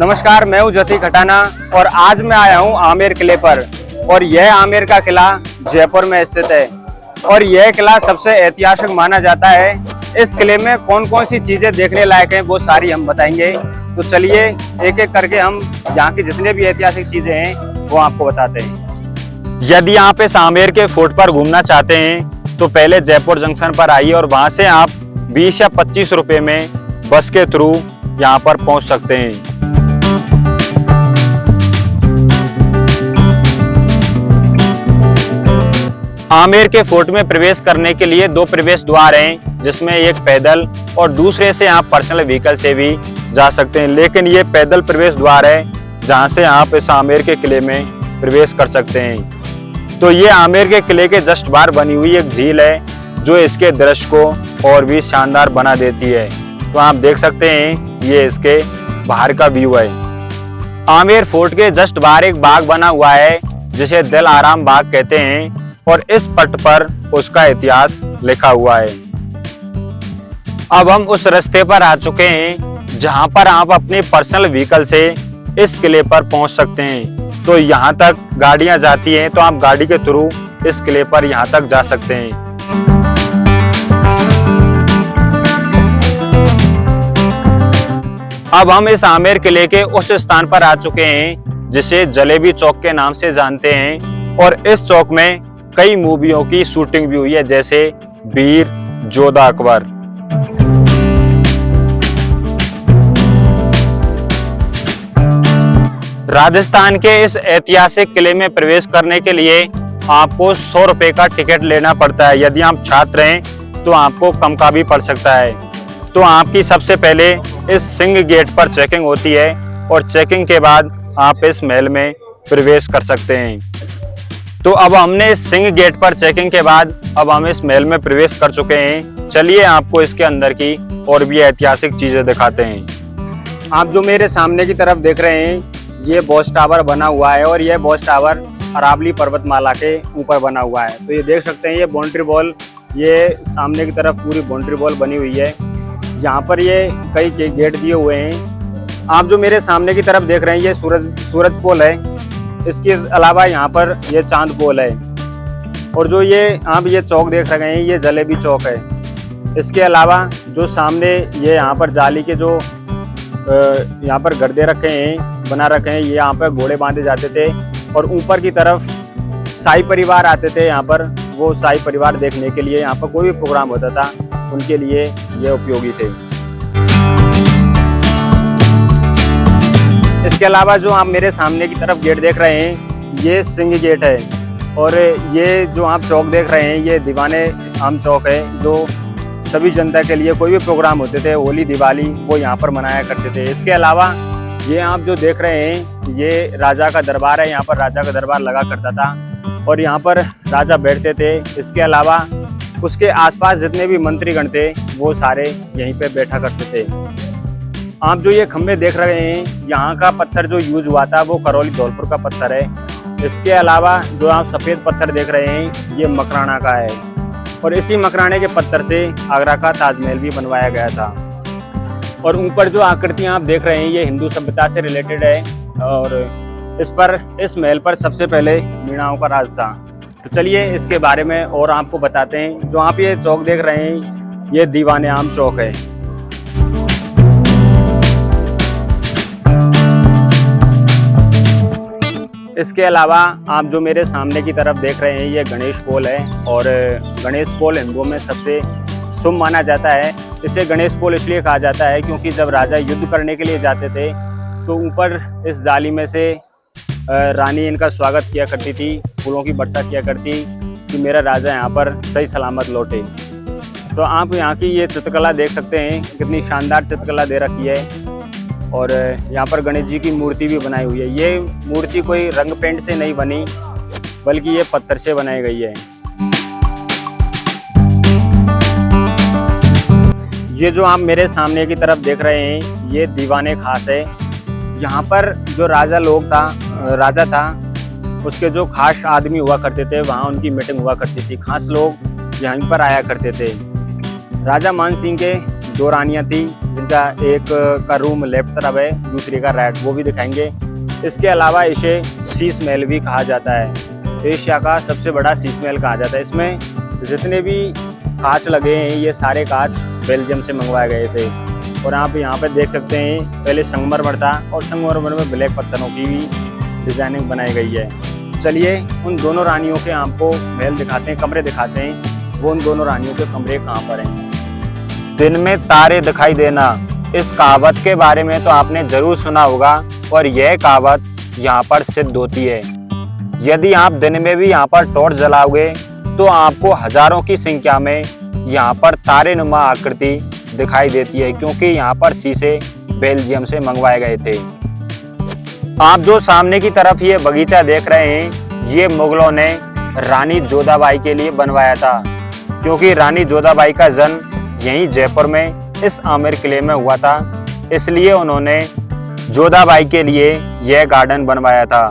नमस्कार, मैं हूं ज्योति खटाना और आज मैं आया हूं आमेर किले पर। और यह आमेर का किला जयपुर में स्थित है और यह किला सबसे ऐतिहासिक माना जाता है। इस किले में कौन कौन सी चीजें देखने लायक हैं वो सारी हम बताएंगे। तो चलिए एक एक करके हम यहाँ की जितने भी ऐतिहासिक चीजें हैं वो आपको बताते हैं। यदि आप इस आमेर के फोर्ट पर घूमना चाहते हैं तो पहले जयपुर जंक्शन पर आइए और वहां से आप 20 या 25 रुपए में बस के थ्रू यहाँ पर पहुंच सकते हैं। आमेर के फोर्ट में प्रवेश करने के लिए दो प्रवेश द्वार हैं, जिसमें एक पैदल और दूसरे से आप पर्सनल व्हीकल से भी जा सकते हैं। लेकिन ये पैदल प्रवेश द्वार है जहां से आप इस आमेर के किले में प्रवेश कर सकते हैं। तो ये आमेर के किले के जस्ट बाहर बनी हुई एक झील है जो इसके दृश्य को और भी शानदार बना देती है। तो आप देख सकते हैं ये इसके बाहर का व्यू है। आमेर फोर्ट के जस्ट बाहर एक बाग बना हुआ है जिसे दिल आराम बाग कहते हैं और इस पट पर उसका इतिहास लिखा हुआ है। अब हम उस रास्ते पर आ चुके हैं जहां पर आप अपने पर्सनल व्हीकल से इस किले पर पहुंच सकते हैं। तो यहां तक गाड़ियां जाती हैं, तो आप गाड़ी के थ्रू इस किले पर यहां तक जा सकते हैं। अब हम इस आमेर किले के उस स्थान पर आ चुके हैं जिसे जलेबी चौक के नाम से जानते हैं और इस चौक में कई मूवियों की शूटिंग भी हुई है, जैसे वीर, जोधा, अकबर। राजस्थान के इस ऐतिहासिक किले में प्रवेश करने के लिए आपको 100 रुपए का टिकट लेना पड़ता है। यदि आप छात्र हैं तो आपको कम का भी पड़ सकता है। तो आपकी सबसे पहले इस सिंह गेट पर चेकिंग होती है और चेकिंग के बाद आप इस महल में प्रवेश कर सकते हैं। तो अब हमने इस सिंह गेट पर चेकिंग के बाद अब हम इस महल में प्रवेश कर चुके हैं। चलिए आपको इसके अंदर की और भी ऐतिहासिक चीजें दिखाते हैं। आप जो मेरे सामने की तरफ देख रहे हैं ये वॉच टावर बना हुआ है और यह वॉच टावर अरावली पर्वतमाला के ऊपर बना हुआ है। तो ये देख सकते हैं ये बाउंड्री वॉल, ये सामने की तरफ पूरी बाउंड्री वॉल बनी हुई है। यहाँ पर ये कई गेट दिए हुए हैं। आप जो मेरे सामने की तरफ देख रहे हैं ये सूरज पोल है। इसके अलावा यहाँ पर ये चांद पोल है और जो ये आप ये चौक देख रहे हैं ये जलेबी चौक है। इसके अलावा जो सामने ये यहाँ पर जाली के जो यहाँ पर गड्ढे रखे हैं, बना रखे हैं, ये यहाँ पर घोड़े बांधे जाते थे और ऊपर की तरफ शाही परिवार आते थे यहाँ पर। वो शाही परिवार देखने के लिए यहाँ पर कोई भी प्रोग्राम होता था उनके लिए ये उपयोगी थे। इसके अलावा जो आप मेरे सामने की तरफ गेट देख रहे हैं ये सिंह गेट है और ये जो आप चौक देख रहे हैं ये दीवाने आम चौक है, जो सभी जनता के लिए कोई भी प्रोग्राम होते थे, होली, दिवाली, वो यहाँ पर मनाया करते थे। इसके अलावा ये आप जो देख रहे हैं ये राजा का दरबार है। यहाँ पर राजा का दरबार लगा करता था और यहाँ पर राजा बैठते थे। इसके अलावा उसके आसपास जितने भी मंत्रीगण थे वो सारे यहीं पे बैठा करते थे। आप जो ये खंभे देख रहे हैं यहाँ का पत्थर जो यूज हुआ था वो करौली धौलपुर का पत्थर है। इसके अलावा जो आप सफ़ेद पत्थर देख रहे हैं ये मकराना का है और इसी मकराने के पत्थर से आगरा का ताजमहल भी बनवाया गया था। और ऊपर जो आकृतियाँ आप देख रहे हैं ये हिंदू सभ्यता से रिलेटेड है और इस महल पर सबसे पहले मीणाओं का राज था। तो चलिए इसके बारे में और आपको बताते हैं। जो आप ये चौक देख रहे हैं ये दीवाने आम चौक है। इसके अलावा आप जो मेरे सामने की तरफ देख रहे हैं ये गणेश पोल है और गणेश पोल हिंदुओं में सबसे शुभ माना जाता है। इसे गणेश पोल इसलिए कहा जाता है क्योंकि जब राजा युद्ध करने के लिए जाते थे तो ऊपर इस जाली में से रानी इनका स्वागत किया करती थी, फूलों की वर्षा किया करती कि मेरा राजा यहाँ पर सही सलामत लौटे। तो आप यहाँ की ये चित्रकला देख सकते हैं, कितनी शानदार चित्रकला दे रखी है और यहाँ पर गणेश जी की मूर्ति भी बनाई हुई है। ये मूर्ति कोई रंग पेंट से नहीं बनी बल्कि ये पत्थर से बनाई गई है। ये जो आप मेरे सामने की तरफ देख रहे हैं ये दीवाने खास है। यहाँ पर जो राजा था उसके जो खास आदमी हुआ करते थे वहाँ उनकी मीटिंग हुआ करती थी। खास लोग यहीं पर आया करते थे। राजा मान सिंह के 2 रानियाँ थी जिनका एक का रूम लेफ्ट तरफ है, दूसरे का राइट, वो भी दिखाएंगे। इसके अलावा इसे शीश महल भी कहा जाता है, एशिया का सबसे बड़ा शीश महल कहा जाता है। इसमें जितने भी कांच लगे हैं ये सारे कांच बेल्जियम से मंगवाए गए थे। और आप यहाँ पे देख सकते हैं पहले संगमरमर था और संगमरमर में ब्लैक पत्थरों की भी डिजाइनिंग बनाई गई है। चलिए उन दोनों रानियों के आपको महल दिखाते हैं, कमरे दिखाते हैं, वो उन दोनों रानियों के कमरे कहाँ पर हैं। दिन में तारे दिखाई देना, इस कहावत के बारे में तो आपने जरूर सुना होगा और यह कहावत यहाँ पर सिद्ध होती है। यदि आप दिन में भी यहाँ पर टॉर्च जलाओगे तो आपको हजारों की संख्या में यहाँ पर तारेनुमा आकृति दिखाई देती है, क्योंकि यहाँ पर शीशे बेल्जियम से मंगवाए गए थे। आप जो सामने की तरफ ये बगीचा देख रहे हैं, ये मुगलों ने रानी जोधाबाई के लिए बनवाया था, क्योंकि रानी जोधाबाई का जन्म यहीं जयपुर में इस आमेर किले में हुआ था, इसलिए उन्होंने जोधाबाई के लिए यह गार्डन बनवाया था।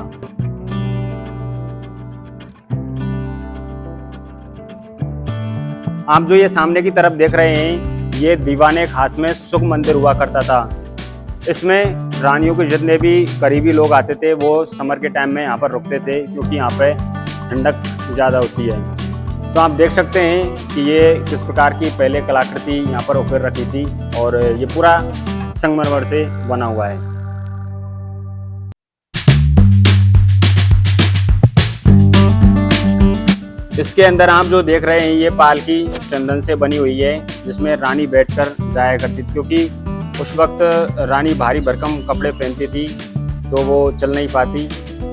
आप जो ये सामने की तरफ देख रहे हैं, ये दीवाने खास में सुख मंदिर हुआ करता था। इसमें रानियों के जितने भी करीबी लोग आते थे वो समर के टाइम में यहाँ पर रुकते थे, क्योंकि यहाँ पे ठंडक ज़्यादा होती है। तो आप देख सकते हैं कि ये किस प्रकार की पहले कलाकृति यहाँ पर उकेर रखी थी, और ये पूरा संगमरमर से बना हुआ है। इसके अंदर आप जो देख रहे हैं ये पालकी चंदन से बनी हुई है, जिसमें रानी बैठकर जाया करती थी, क्योंकि उस वक्त रानी भारी भरकम कपड़े पहनती थी तो वो चल नहीं पाती,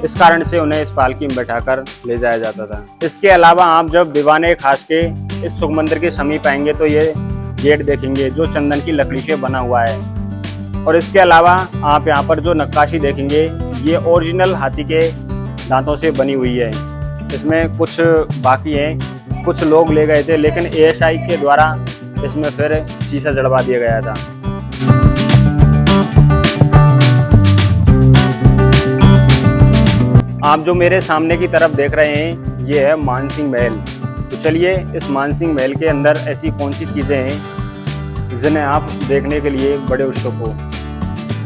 इस कारण से उन्हें इस पालकी में बैठाकर ले जाया जाता था। इसके अलावा आप जब दीवाने खास के इस सुख मंदिर के समीप आएंगे तो ये गेट देखेंगे जो चंदन की लकड़ी से बना हुआ है। और इसके अलावा आप यहाँ पर जो नक्काशी देखेंगे ये ओरिजिनल हाथी के दांतों से बनी हुई है। इसमें कुछ बाकी है, कुछ लोग ले गए थे, लेकिन ASI के द्वारा इसमें फिर शीशा जड़वा दिया गया था। आप जो मेरे सामने की तरफ देख रहे हैं ये है मानसिंह महल। तो चलिए इस मानसिंह महल के अंदर ऐसी कौन सी चीज़ें हैं जिन्हें आप देखने के लिए बड़े उत्सुक हो।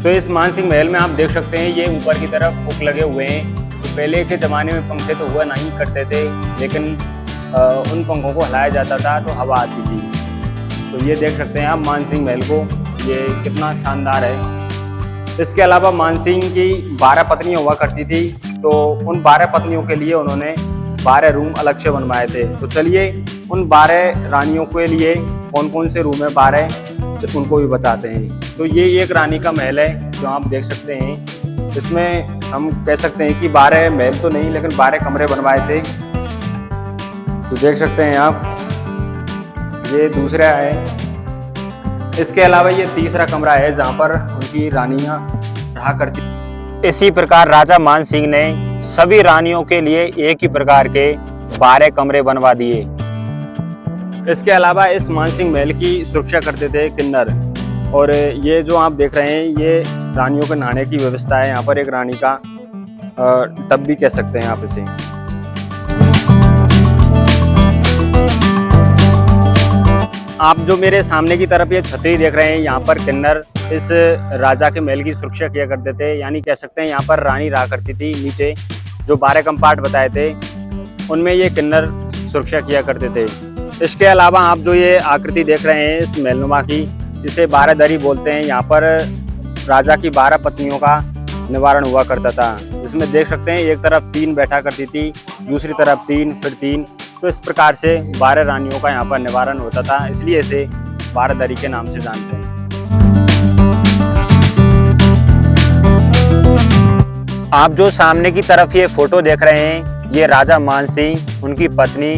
तो इस मानसिंह महल में आप देख सकते हैं ये ऊपर की तरफ हुक लगे हुए हैं। तो पहले के ज़माने में पंखे तो हुआ नहीं करते थे, लेकिन उन पंखों को हिलाया जाता था तो हवा आती थी। तो ये देख सकते हैं आप मानसिंह महल को, ये कितना शानदार है। इसके अलावा मानसिंह की 12 पत्नियां हुआ करती थी, तो उन 12 पत्नियों के लिए उन्होंने 12 रूम अलग से बनवाए थे। तो चलिए उन 12 रानियों के लिए कौन कौन से रूम है 12 उनको भी बताते हैं। तो ये एक रानी का महल है जो आप देख सकते हैं। इसमें हम कह सकते हैं कि 12 महल तो नहीं, लेकिन 12 कमरे बनवाए थे। तो देख सकते हैं आप, ये दूसरा है। इसके अलावा ये तीसरा कमरा है जहाँ पर उनकी रानियां रहा करती। इसी प्रकार राजा मान सिंह ने सभी रानियों के लिए एक ही प्रकार के 12 कमरे बनवा दिए। इसके अलावा इस मानसिंह महल की सुरक्षा करते थे किन्नर। और ये जो आप देख रहे हैं ये रानियों के नहाने की व्यवस्था है। यहाँ पर एक रानी का टब भी कह सकते हैं आप इसे। आप जो मेरे सामने की तरफ ये छतरी देख रहे हैं, यहाँ पर किन्नर इस राजा के महल की सुरक्षा किया करते थे, यानी कह सकते हैं यहाँ पर रानी रहा करती थी। नीचे जो 12 कंपार्ट बताए थे उनमें ये किन्नर सुरक्षा किया करते थे। इसके अलावा आप जो ये आकृति देख रहे हैं इस महलनुमा की, इसे 12 दरी बोलते हैं। यहाँ पर राजा की 12 पत्नियों का निवारण हुआ करता था, जिसमें देख सकते हैं एक तरफ 3 बैठा करती थी, दूसरी तरफ 3, फिर 3। तो इस प्रकार से 12 रानियों का यहाँ पर निवारण होता था, इसलिए इसे 12 दरी के नाम से जानते हैं। आप जो सामने की तरफ ये फोटो देख रहे हैं ये राजा मानसिंह, उनकी पत्नी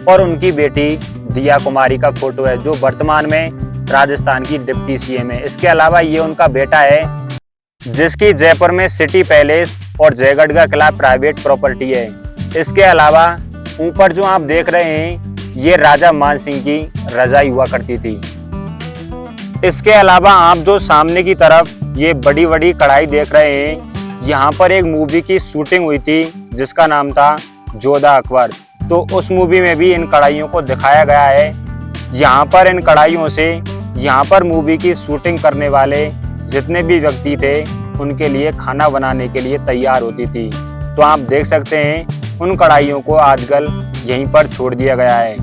और उनकी बेटी दिया कुमारी का फोटो है, जो वर्तमान में राजस्थान की डिप्टी CM है। इसके अलावा ये उनका बेटा है, जिसकी जयपुर में सिटी पैलेस और जयगढ़ का किला प्राइवेट प्रॉपर्टी है। इसके अलावा ऊपर जो आप देख रहे हैं ये राजा मानसिंह की रजाई हुआ करती थी। इसके अलावा आप जो सामने की तरफ ये बड़ी बड़ी कढ़ाई देख रहे हैं, यहाँ पर एक मूवी की शूटिंग हुई थी जिसका नाम था जोधा अकबर। तो उस मूवी में भी इन कढ़ाइयों को दिखाया गया है। यहाँ पर इन कढ़ाइयों से यहाँ पर मूवी की शूटिंग करने वाले जितने भी व्यक्ति थे उनके लिए खाना बनाने के लिए तैयार होती थी। तो आप देख सकते हैं उन कढ़ाइयों को आजकल यहीं पर छोड़ दिया गया है।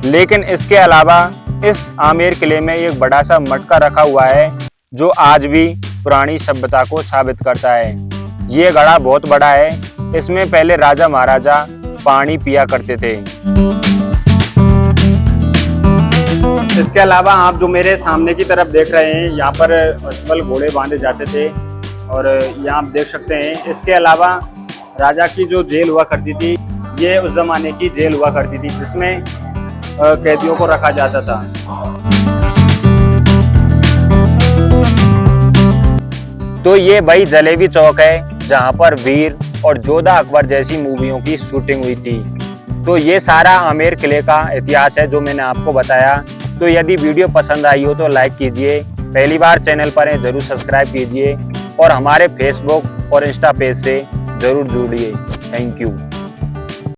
लेकिन इसके अलावा इस आमेर किले में एक बड़ा सा मटका रखा हुआ है जो आज भी पुरानी सभ्यता को साबित करता है। ये घड़ा बहुत बड़ा है, इसमें पहले राजा महाराजा पानी पिया करते थे। इसके अलावा आप जो मेरे सामने की तरफ देख रहे हैं, यहाँ पर अश्वल घोड़े बांधे जाते थे और यहाँ आप देख सकते हैं। इसके अलावा राजा की जो जेल हुआ करती थी, ये उस जमाने की जेल हुआ करती थी जिसमें कैदियों को रखा जाता था। तो ये भाई जलेबी चौक है जहाँ पर वीर और जोधा अकबर जैसी मूवियों की शूटिंग हुई थी। तो ये सारा आमेर किले का इतिहास है जो मैंने आपको बताया। तो यदि वीडियो पसंद आई हो तो लाइक कीजिए, पहली बार चैनल पर है जरूर सब्सक्राइब कीजिए और हमारे फेसबुक और इंस्टा पेज से जरूर जुड़िए। Thank you.